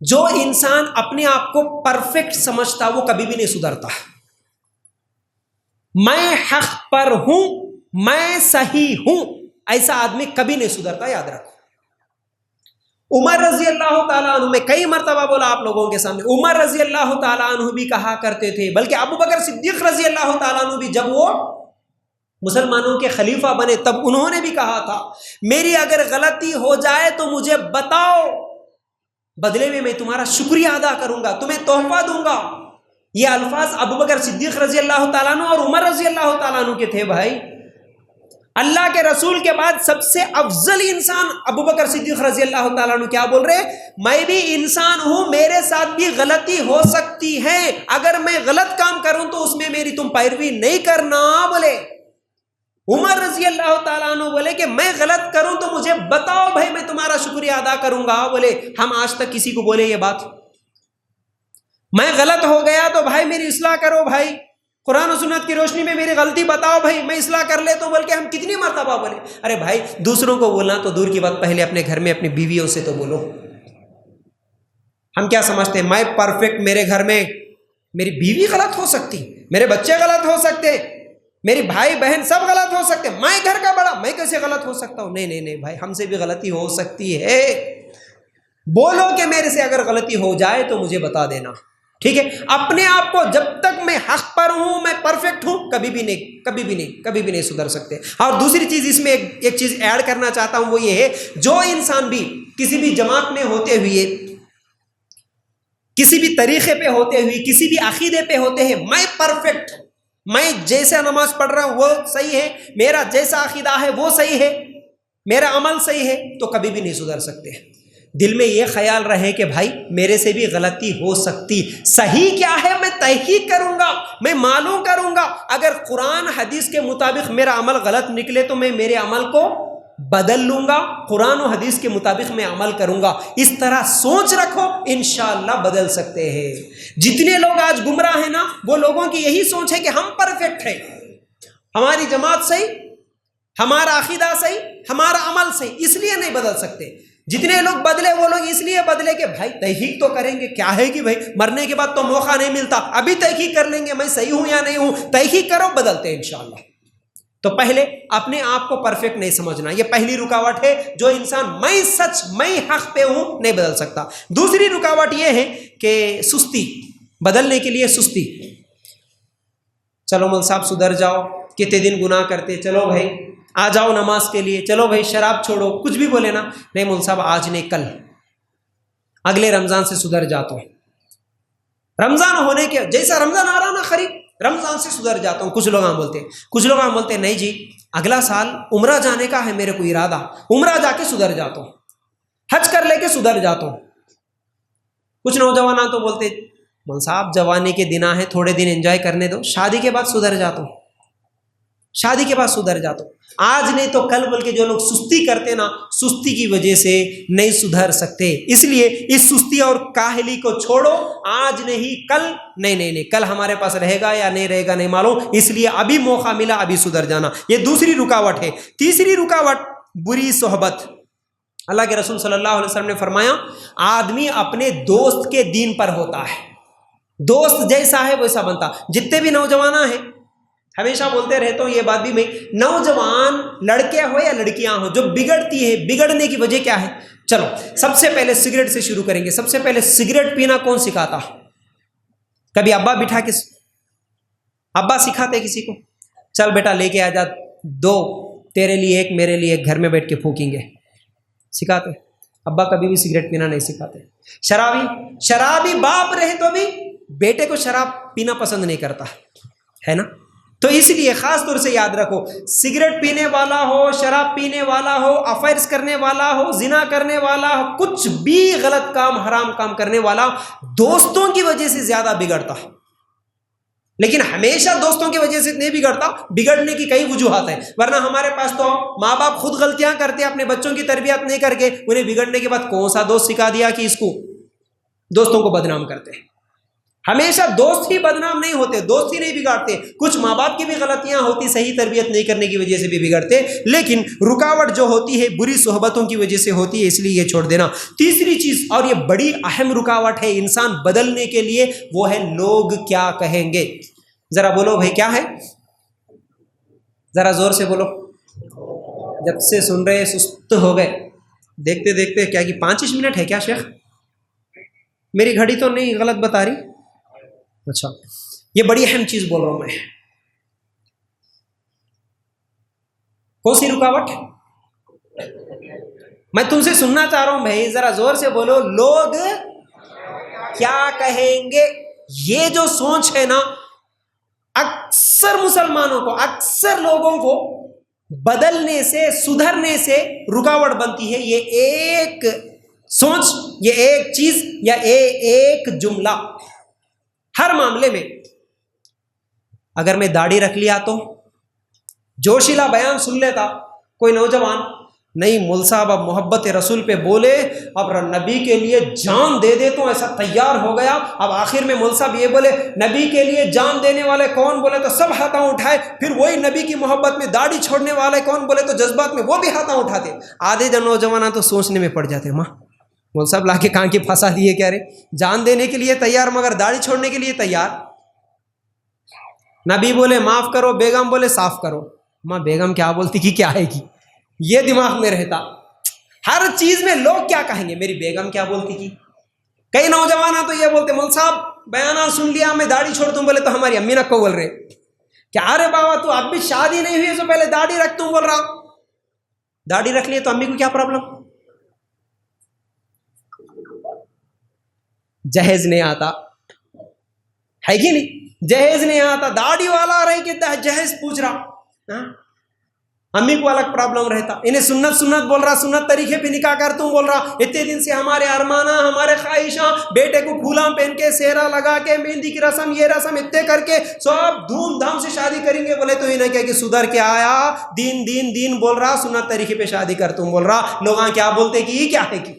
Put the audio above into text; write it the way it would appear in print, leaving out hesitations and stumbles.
جو انسان اپنے آپ کو پرفیکٹ سمجھتا وہ کبھی بھی نہیں سدھرتا. میں حق پر ہوں، میں صحیح ہوں، ایسا آدمی کبھی نہیں سدھرتا، یاد رکھو. عمر رضی اللہ تعالیٰ عنہ، میں کئی مرتبہ بولا آپ لوگوں کے سامنے، عمر رضی اللہ تعالیٰ عنہ بھی کہا کرتے تھے، بلکہ ابو بکر صدیق رضی اللہ تعالیٰ عنہ بھی جب وہ مسلمانوں کے خلیفہ بنے تب انہوں نے بھی کہا تھا میری اگر غلطی ہو جائے تو مجھے بتاؤ، بدلے میں تمہارا شکریہ ادا کروں گا، تمہیں تحفہ دوں گا. یہ الفاظ ابو بکر صدیق رضی اللہ تعالیٰ عنہ اور عمر رضی اللہ تعالیٰ عنہ کے تھے. بھائی اللہ کے رسول کے بعد سب سے افضل انسان ابو بکر صدیق رضی اللہ تعالیٰ عنہ کیا بول رہے؟ میں بھی انسان ہوں، میرے ساتھ بھی غلطی ہو سکتی ہے، اگر میں غلط کام کروں تو اس میں میری تم پیروی نہیں کرنا. بولے عمر رضی اللہ تعالیٰ عنہ بولے کہ میں غلط کروں تو مجھے بتاؤ بھائی، میں تمہارا شکریہ ادا کروں گا. بولے ہم آج تک کسی کو بولے یہ بات؟ میں غلط ہو گیا تو بھائی میری اصلاح کرو، بھائی قرآن و سنت کی روشنی میں میری غلطی بتاؤ، بھائی میں اصلاح کر لیتا ہوں. بلکہ ہم کتنی مرتبہ بولے. ارے بھائی دوسروں کو بولنا تو دور کی بات، پہلے اپنے گھر میں اپنی بیویوں سے تو بولو. ہم کیا سمجھتے ہیں میں پرفیکٹ، میرے گھر میں میری بیوی غلط ہو سکتی، میرے بچے غلط ہو سکتے، میری بھائی بہن سب غلط ہو سکتے، میں گھر کا بڑا، میں کیسے غلط ہو سکتا ہوں؟ نہیں نہیں نہیں بھائی، ہم سے بھی غلطی ہو سکتی ہے. بولو کہ میرے سے اگر غلطی ہو جائے تو مجھے بتا دینا، ٹھیک ہے؟ اپنے آپ کو جب تک میں حق پر ہوں، میں پرفیکٹ ہوں، کبھی بھی نہیں سدھر سکتے. اور دوسری چیز اس میں ایک چیز ایڈ کرنا چاہتا ہوں، وہ یہ ہے جو انسان بھی کسی بھی جماعت میں ہوتے ہوئے، کسی بھی طریقے پہ ہوتے ہوئے، کسی بھی عقیدے پہ ہوتے ہیں میں پرفیکٹ، میں جیسا نماز پڑھ رہا ہوں وہ صحیح ہے، میرا جیسا عقیدہ ہے وہ صحیح ہے، میرا عمل صحیح ہے، تو کبھی بھی نہیں سدھر سکتے. دل میں یہ خیال رہے کہ بھائی میرے سے بھی غلطی ہو سکتی، صحیح کیا ہے میں تحقیق کروں گا، میں معلوم کروں گا. اگر قرآن حدیث کے مطابق میرا عمل غلط نکلے تو میں میرے عمل کو بدل لوں گا، قرآن و حدیث کے مطابق میں عمل کروں گا. اس طرح سوچ رکھو، انشاءاللہ بدل سکتے ہیں. جتنے لوگ آج گمراہ ہیں نا، وہ لوگوں کی یہی سوچ ہے کہ ہم پرفیکٹ ہیں، ہماری جماعت صحیح، ہمارا عقیدہ صحیح، ہمارا عمل صحیح، اس لیے نہیں بدل سکتے. جتنے لوگ بدلے وہ لوگ اس لیے بدلے کہ بھائی تحقیق تو کریں گے، کیا ہے کہ بھائی مرنے کے بعد تو موقع نہیں ملتا، ابھی تحقیق کر لیں گے میں صحیح ہوں یا نہیں ہوں. تحقیق کرو، بدلتے ہیں انشاءاللہ. تو پہلے اپنے آپ کو پرفیکٹ نہیں سمجھنا، یہ پہلی رکاوٹ ہے. جو انسان میں سچ، میں حق پہ ہوں نہیں بدل سکتا. دوسری رکاوٹ یہ ہے کہ سستی، بدلنے کے لیے سستی. چلو مول صاحب سدھر جاؤ، کتنے دن گناہ کرتے، چلو بھائی آ جاؤ نماز کے لیے، چلو بھائی شراب چھوڑو، کچھ بھی بولے نا، نہیں مول صاحب آج نہیں کل، اگلے رمضان سے سدھر جاتا ہوں. رمضان ہونے کے جیسا رمضان آ رہا نا قریب، رمضان سے سدھر جاتا ہوں. کچھ لوگ ہم بولتے ہیں نہیں جی اگلا سال عمرہ جانے کا ہے میرے کو ارادہ، عمرہ جا کے سدھر جاتا ہوں، حج کر لے کے سدھر جاتا ہوں. کچھ نوجوان تو بولتے مول صاحب جوانی کے دن ہیں، تھوڑے دن انجوائے کرنے دو، شادی کے بعد سدھر جاتا ہوں، شادی کے بعد سدھر جاتا ہوں. آج نہیں تو کل، بلکہ جو لوگ سستی کرتے نا، سستی کی وجہ سے نہیں سدھر سکتے. اس لیے اس سستی اور کاہلی کو چھوڑو، آج نہیں کل، نہیں کل ہمارے پاس رہے گا یا نہیں رہے گا نہیں معلوم، اس لیے ابھی موقع ملا ابھی سدھر جانا. یہ دوسری رکاوٹ ہے. تیسری رکاوٹ بری صحبت. اللہ کے رسول صلی اللہ علیہ وسلم نے فرمایا آدمی اپنے دوست کے دین پر ہوتا ہے، دوست جیسا ہے ویسا بنتا. جتنے بھی نوجوان ہیں، ہمیشہ بولتے رہتا ہوں یہ بات بھی، میں نوجوان لڑکے ہو یا لڑکیاں ہو جو بگڑتی ہے، بگڑنے کی وجہ کیا ہے؟ چلو سب سے پہلے سگریٹ سے شروع کریں گے. سب سے پہلے سگریٹ پینا کون سکھاتا؟ کبھی ابا بٹھا کے، ابا سکھاتے کسی کو چل بیٹا لے کے آ جا، دو تیرے لیے ایک میرے لیے ایک، گھر میں بیٹھ کے پھونکیں گے، سکھاتے؟ ابا کبھی بھی سگریٹ پینا نہیں سکھاتے. شرابی باپ رہے تو بھی بیٹے کو شراب پینا پسند نہیں کرتا ہے نا. تو اس لیے خاص طور سے یاد رکھو، سگریٹ پینے والا ہو، شراب پینے والا ہو، افیئرز کرنے والا ہو، زنا کرنے والا ہو، کچھ بھی غلط کام، حرام کام کرنے والا دوستوں کی وجہ سے زیادہ بگڑتا. لیکن ہمیشہ دوستوں کی وجہ سے نہیں بگڑتا، بگڑنے کی کئی وجوہات ہیں. ورنہ ہمارے پاس تو ماں باپ خود غلطیاں کرتے، اپنے بچوں کی تربیت نہیں کر کے، انہیں بگڑنے کے بعد کون سا دوست سکھا دیا کہ اس کو دوستوں کو بدنام کرتے ہیں. ہمیشہ دوست ہی بدنام نہیں ہوتے، دوست ہی نہیں بگاڑتے، کچھ ماں باپ کی بھی غلطیاں ہوتی، صحیح تربیت نہیں کرنے کی وجہ سے بھی بگڑتے، لیکن رکاوٹ جو ہوتی ہے بری صحبتوں کی وجہ سے ہوتی ہے، اس لیے یہ چھوڑ دینا۔ تیسری چیز، اور یہ بڑی اہم رکاوٹ ہے انسان بدلنے کے لیے، وہ ہے لوگ کیا کہیں گے۔ ذرا بولو بھائی کیا ہے، ذرا زور سے بولو، جب سے سن رہے سست ہو گئے، دیکھتے دیکھتے کیا کہ 5 منٹ ہے کیا شیخ؟ میری گھڑی تو نہیں غلط بتا رہی؟ اچھا، یہ بڑی اہم چیز بول رہا ہوں میں۔ کون سی رکاوٹ؟ میں تم سے سننا چاہ رہا ہوں بھائی، ذرا زور سے بولو، لوگ کیا کہیں گے۔ یہ جو سوچ ہے نا، اکثر مسلمانوں کو، اکثر لوگوں کو بدلنے سے، سدھرنے سے رکاوٹ بنتی ہے یہ ایک سوچ، یہ ایک چیز یا ایک جملہ۔ ہر معاملے میں اگر میں داڑھی رکھ لیا تو جوشیلا بیان سن لیتا کوئی نوجوان، نہیں مول صاحب اب محبت رسول پہ بولے، اب نبی کے لیے جان دے دیتا ہوں، ایسا تیار ہو گیا۔ اب آخر میں مول صاحب یہ بولے نبی کے لیے جان دینے والے کون، بولے تو سب ہاتھوں اٹھائے، پھر وہی نبی کی محبت میں داڑھی چھوڑنے والے کون، بولے تو جذبات میں وہ بھی ہاتھوں اٹھاتے۔ آدھے نوجوان تو سوچنے میں پڑ جاتے، ماں مول صاحب لا کے کہاں کی پھنسا دیے، کہہ رہے جان دینے کے لیے تیار مگر داڑھی چھوڑنے کے لیے تیار۔ نبی بولے معاف کرو، بیگم بولے صاف کرو، ماں بیگم کیا بولتی کہ کیا ہے کی، یہ دماغ میں رہتا۔ ہر چیز میں لوگ کیا کہیں گے، میری بیگم کیا بولتی کی۔ کئی نوجوان تو یہ بولتے مول صاحب بیانات سن لیا میں داڑھی چھوڑ دوں، بولے تو ہماری امی نہ کو بول رہے کیا، ارے بابا تو اب بھی شادی نہیں ہوئی تو پہلے داڑھی رکھ تم بول رہا، داڑھی رکھ لیے تو امی کو کیا پرابلم، جہیز نہیں آتا ہے کہ نہیں، جہیز نہیں آتا، داڑھی والا رہے کہ جہیز پوچھ رہا، امی کو الگ پرابلم رہتا، انہیں سنت بول رہا، سنت طریقے پہ نکاح کر تم بول رہا، اتنے دن سے ہمارے ارمانہ، ہمارے خواہشاں، بیٹے کو پھولاں پہن کے، سہرا لگا کے، مہندی کی رسم، یہ رسم اتنے کر کے سب دھوم دھام سے شادی کریں گے، بولے تو انہیں کیا کہ سدھر کے آیا، دین بول رہا، سنت طریقے پہ شادی کر تم بول رہا، لوگاں کیا بولتے کہ یہ کیا ہے کہ